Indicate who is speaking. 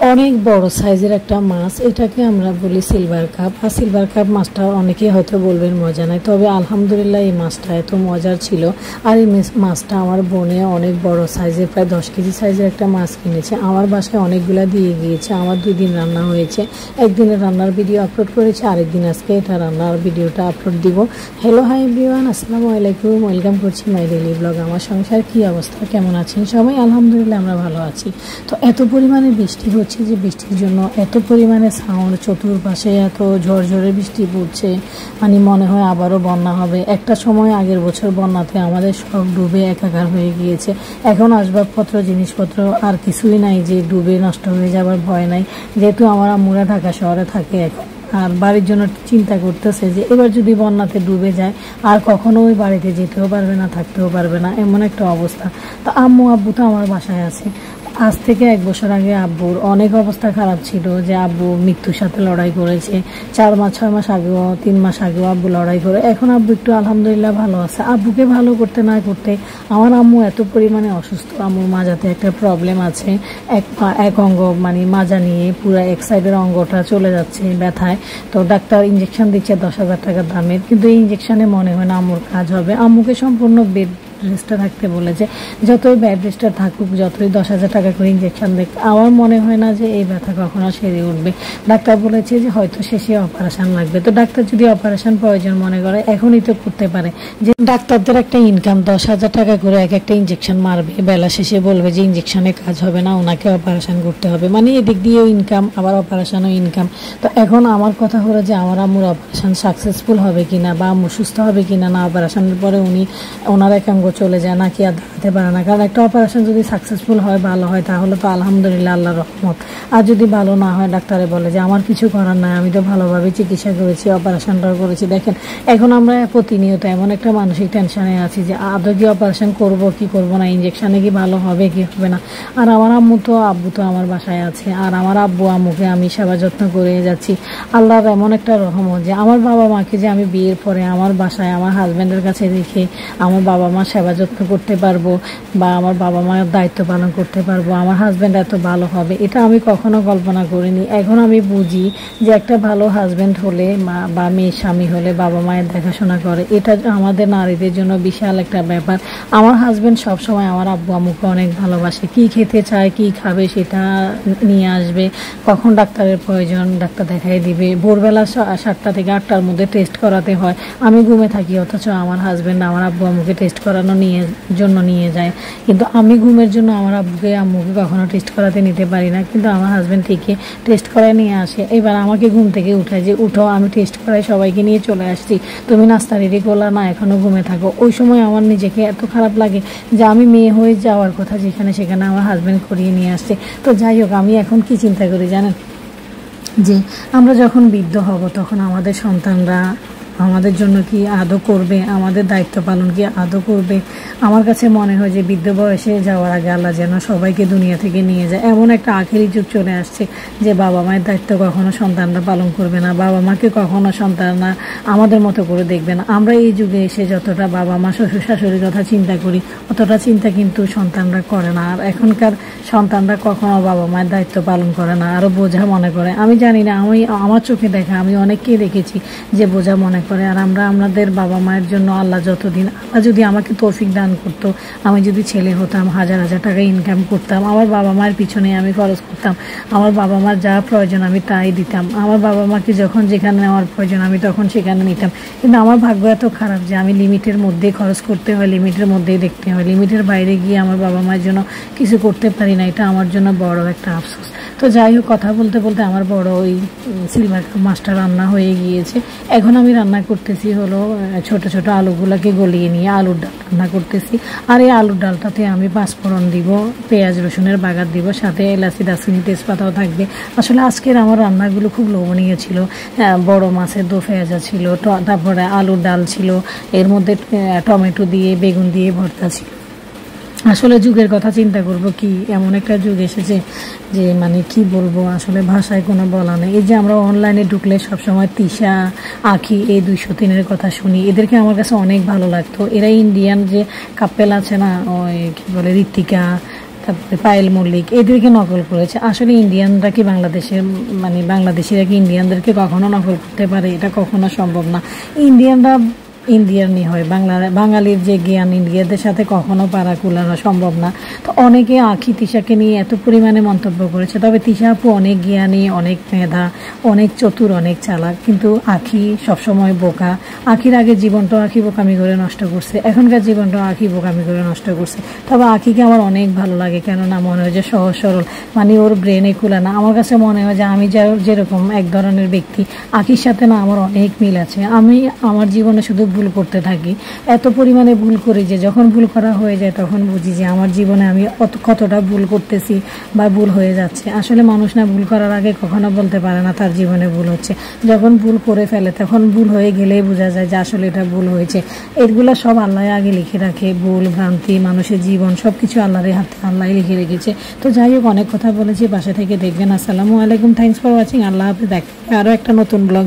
Speaker 1: অনেক বড় সাইজের একটা মাছ, এটাকে আমরা বলি সিলভার কাপ। আর সিলভার কাপ মাছটা অনেকেই হয়তো বলবেন মজা নাই, তবে আলহামদুলিল্লাহ এই মাছটা এত মজার ছিল। আর এই মাছটা আমার বোনে অনেক বড় সাইজের, প্রায় 10 কেজি সাইজের একটা মাছ কিনেছে। আমার বাসায় অনেকগুলা দিয়ে গিয়েছে। আমার 2 দিন রান্না হয়েছে। একদিনের রান্নার ভিডিও আপলোড করেছি, আরেকদিন আজকে এটা রান্নার ভিডিওটা আপলোড দিব। হ্যালো হাই এভরিওয়ান, আসসালামু আলাইকুম, ওয়েলকাম করছি মাই ডেইলি ব্লগ। আমার সংসার কি অবস্থা, কেমন আছেন সবাই? আলহামদুলিল্লাহ আমরা ভালো আছি। তো এত পরিমাণে বৃষ্টি হচ্ছে যে বৃষ্টির জন্য এত পরিমাণে সাউন্ড, চতুর্পাশে এত ঝড়ঝড়ে বৃষ্টি পড়ছে, মানে মনে হয় আবারও বন্যা হবে। একটা সময় আগের বছর বন্যাতে আমাদের সব ডুবে একাকার হয়ে গিয়েছে। এখন আসবাবপত্র, জিনিসপত্র আর কিছুই নাই যে ডুবে নষ্ট হয়ে যাবার ভয় নাই, যেহেতু আমার আম্মুরা ঢাকা শহরে থাকে এখন। আর বাড়ির জন্য চিন্তা করতেছে যে এবার যদি বন্যাতে ডুবে যায় আর কখনো ওই বাড়িতে যেতেও পারবে না, থাকতেও পারবে না, এমন একটা অবস্থা। তো আম্মু আব্বু তো আমার বাসায় আছে। আজ থেকে 1 বছর আগে আব্বুর অনেক অবস্থা খারাপ ছিল, যে আব্বু মৃত্যুর সাথে লড়াই করেছে। 4 মাস 6 মাস আগেও, 3 মাস আগেও আব্বু লড়াই করে। এখন আব্বু একটু আলহামদুলিল্লাহ ভালো আছে। আব্বুকে ভালো করতে না করতে আমার আম্মু এত পরিমাণে অসুস্থ। আম্মুর মাজাতে একটা প্রবলেম আছে, এক অঙ্গ মানে মাজা নিয়ে পুরো এক সাইডের অঙ্গটা চলে যাচ্ছে ব্যথায়। তো ডাক্তার ইঞ্জেকশন দিচ্ছে 10,000 টাকা দামের, কিন্তু এই ইঞ্জেকশনে মনে হয় না আম্মুর কাজ হবে। আম্মুকে সম্পূর্ণ বেড রেস্টে থাকতে বলেছে। যতই বেড রেস্টে থাকুক, যতই 10,000 টাকা করে ইঞ্জেকশন দেখ, আমার মনে হয় না যে এই ব্যথা কখনো সেরে উঠবে। ডাক্তার বলেছে যে হয়তো শেষে অপারেশন লাগবে। তো ডাক্তার যদি অপারেশন প্রয়োজন মনে করে এখনই তো করতে পারে। যে ডাক্তারদের একটা ইনকাম 10,000 টাকা করে একটা ইঞ্জেকশন মারবে, বেলা শেষে বলবে যে ইঞ্জেকশনে কাজ হবে না, ওনাকে অপারেশন করতে হবে। মানে এদিক দিয়েও ইনকাম, আবার অপারেশনও ইনকাম। তো এখন আমার কথা হলো যে আমার আম্মুর অপারেশন সাকসেসফুল হবে কিনা, বা আম্মু সুস্থ হবে কিনা, না অপারেশনের পরে ওনার একাঙ্গ চলে যায় নাকি আর দাঁড়াতে পারে না। কারণ একটা অপারেশন যদি সাকসেসফুল হয়, ভালো হয়, তাহলে তো আলহামদুলিল্লাহ, আল্লাহর রহমত। আর যদি ভালো না হয়, ডাক্তারে বলে যে আমার কিছু করার নাই, আমি তো ভালোভাবে চিকিৎসা করেছি, অপারেশনটাও করেছি। দেখেন এখন আমরা প্রতিনিয়ত এমন একটা মানসিক টেনশনে আছি যে আদৌ কি অপারেশন করব কি করব না, ইঞ্জেকশনে কি ভালো হবে কি হবে না। আর আমার আব্বু তো আমার বাসায় আছে, আর আমার আব্বু আম্মুকে আমি সেবা যত্ন করে যাচ্ছি। আল্লাহর এমন একটা রহমত যে আমার বাবা মাকে যে আমি বিয়ের পরে আমার বাসায় আমার হাজব্যান্ডের কাছে রেখে আমার বাবা মা সেবা যত্ন করতে পারবো, বা আমার বাবা মায়ের দায়িত্ব পালন করতে পারবো, আমার হাজব্যান্ড এত ভালো হবে, এটা আমি কখনো কল্পনা করিনি। এখন আমি বুঝি যে একটা ভালো হাজব্যান্ড হলে, মা বা মেয়ে স্বামী হলে বাবা মায়ের দেখাশোনা করে, এটা আমাদের নারীদের জন্য বিশাল একটা ব্যাপার। আমার হাজব্যান্ড সবসময় আমার আব্বু আম্মুকে অনেক ভালোবাসে। কি খেতে চায়, কি খাবে সেটা নিয়ে আসবে, কখন ডাক্তারের প্রয়োজন ডাক্তার দেখাই দিবে। ভোরবেলা 7টা থেকে 8টার মধ্যে টেস্ট করাতে হয়, আমি ঘুমে থাকি, অথচ আমার হাজব্যান্ড আমার আব্বু আম্মুকে টেস্ট করানো জন্য নিয়ে যায়। কিন্তু আমি ঘুমের জন্য আমার আব্বুকে আম্মুকে কখনো টেস্ট করাতে নিতে পারি না, কিন্তু আমার হাজব্যান্ড ঠিকই টেস্ট করায় নিয়ে আসে। এবার আমাকে ঘুম থেকে উঠায় যে উঠো, আমি টেস্ট করাই সবাইকে নিয়ে চলে আসছি, তুমি নাস্তা রেডি করলা না, এখনো ঘুমে থাকো। ওই সময় আমার নিজেকে এত খারাপ লাগে যে আমি মেয়ে হয়ে যাওয়ার কথা যেখানে, সেখানে আমার হাজব্যান্ড করিয়ে নিয়ে আসছে। তো যাই হোক, আমি এখন কি চিন্তা করি জানেন, যে আমরা যখন বৃদ্ধ হব তখন আমাদের সন্তানরা আমাদের জন্য কি আদৌ করবে, আমাদের দায়িত্ব পালন কি আদৌ করবে। আমার কাছে মনে হয় যে বৃদ্ধ বয়সে যাওয়ার আগে আল্লাহ যেন সবাইকে দুনিয়া থেকে নিয়ে যায়। এমন একটা আখেরি যুগ চলে আসছে যে বাবা মায়ের দায়িত্ব কখনো সন্তানরা পালন করবে না, বাবা মাকে কখনো সন্তানরা আমাদের মতো করে দেখবে না। আমরা এই যুগে এসে যতটা বাবা মা শ্বশুর শাশুড়ির কথা চিন্তা করি, অতটা চিন্তা কিন্তু সন্তানরা করে না। আর এখনকার সন্তানরা কখনো বাবা মায়ের দায়িত্ব পালন করে না, আরও বোঝা মনে করে। আমি জানি না, আমার চোখে দেখা আমি অনেককেই দেখেছি যে বোঝা মনে করে। আর আমরা আমাদের বাবা মায়ের জন্য আল্লাহ যদি আমাকে তৌফিক দান করতো, আমি যদি ছেলে হতাম, 1000 টাকা ইনকাম করতাম, আমার বাবা মায়ের পিছনে আমি খরচ করতাম, আমার বাবা মার যা প্রয়োজন আমি তাই দিতাম, আমার বাবা মাকে যখন যেখানে নেওয়ার প্রয়োজন আমি তখন সেখানে নিতাম। কিন্তু আমার ভাগ্য এত খারাপ যে আমি লিমিটের মধ্যেই খরচ করতে হয়, লিমিটের মধ্যেই দেখতে হয়, লিমিটের বাইরে গিয়ে আমার বাবা মায়ের জন্য কিছু করতে পারি না। এটা আমার জন্য বড় একটা আফসোস। তো যাই হোক, কথা বলতে বলতে আমার বড় ওই সিলভার কাপ মাছটা রান্না হয়ে গিয়েছে। এখন আমি রান্না করতেছি হলো ছোট ছোট আলুগুলোকে গলিয়ে নিয়ে আলুর ডাল রান্না করতেছি। আর এই আলুর ডালটাতে আমি 5 ফোড়ন দিব, পেঁয়াজ রসুনের বাগার দিব, সাথে এলাচি দারচিনি তেজপাতাও থাকবে। আসলে আজকের আমার রান্নাগুলো খুব লোভনীয় ছিল। বড় মাছের দো পেঁয়াজা ছিল, তারপরে আলুর ডাল ছিল, এর মধ্যে টমেটো দিয়ে বেগুন দিয়ে ভর্তা ছিল। আসলে যুগের কথা চিন্তা করব কি, এমন একটা যুগ এসেছে যে মানে কি বলবো, আসলে ভাষায় কোনো বলা নেই। এই যে আমরা অনলাইনে ঢুকলে সবসময় তিশা, আখি এই 203-এর কথা শুনি, এদেরকে আমার কাছে অনেক ভালো লাগতো। এরা ইন্ডিয়ান যে কাপেল আছে না, ওই কি বলে ঋতিকা, তারপরে পায়েল মল্লিক এদেরকে নকল করেছে। আসলে ইন্ডিয়ানরা কি বাংলাদেশের মানে বাংলাদেশিরা কি ইন্ডিয়ানদেরকে কখনো নকল করতে পারে? এটা কখনো সম্ভব না। ইন্ডিয়ানরা ইন্ডিয়ানই হয়, বাঙালির যে জ্ঞান ইন্ডিয়াদের সাথে কখনো পারা কুলানো সম্ভব না। তো অনেকে আঁখি তিশাকে নিয়ে এত পরিমাণে মন্তব্য করেছে, তবে তিশা আপু অনেক জ্ঞানী, অনেক মেধা, অনেক চতুর, অনেক চালাক, কিন্তু আঁখি সবসময় বোকা। আঁখির আগে জীবনটাও আঁখি বোকামি করে নষ্ট করছে, এখনকার জীবনটাও আঁখি বোকামি করে নষ্ট করছে। তবে আঁখিকে আমার অনেক ভালো লাগে, কেননা মনে হয় যে সহজ সরল, মানে ওর ব্রেনে খুলে না। আমার কাছে মনে হয় যে আমি যেরকম এক ধরনের ব্যক্তি, আঁখির সাথে না আমার অনেক মিল আছে। আমি আমার জীবনে শুধু ভুল করতে থাকি, এত পরিমাণে ভুল করি যে যখন ভুল করা হয়ে যায় তখন বুঝি যে আমার জীবনে আমি কতটা ভুল করতেছি বা ভুল হয়ে যাচ্ছে। আসলে মানুষ না ভুল করার আগে কখনো বলতে পারে না তার জীবনে ভুল হচ্ছে। যখন ভুল করে ফেলে তখন ভুল হয়ে গেলেই বোঝা যায় যে আসলে এটা ভুল হয়েছে। এগুলো সব আল্লাহ আগে লিখে রাখে, ভুল ভ্রান্তি মানুষের জীবন সব কিছু আল্লাহর হাতে, আল্লাহ লিখে রেখেছে। তো যাই হোক, অনেক কথা বলেছি, পাশে থেকে দেখবেন। আসসালামু আলাইকুম, থ্যাংকস ফর ওয়াচিং, আল্লাহ হাফেজ। দেখা আরও একটা নতুন ব্লগ।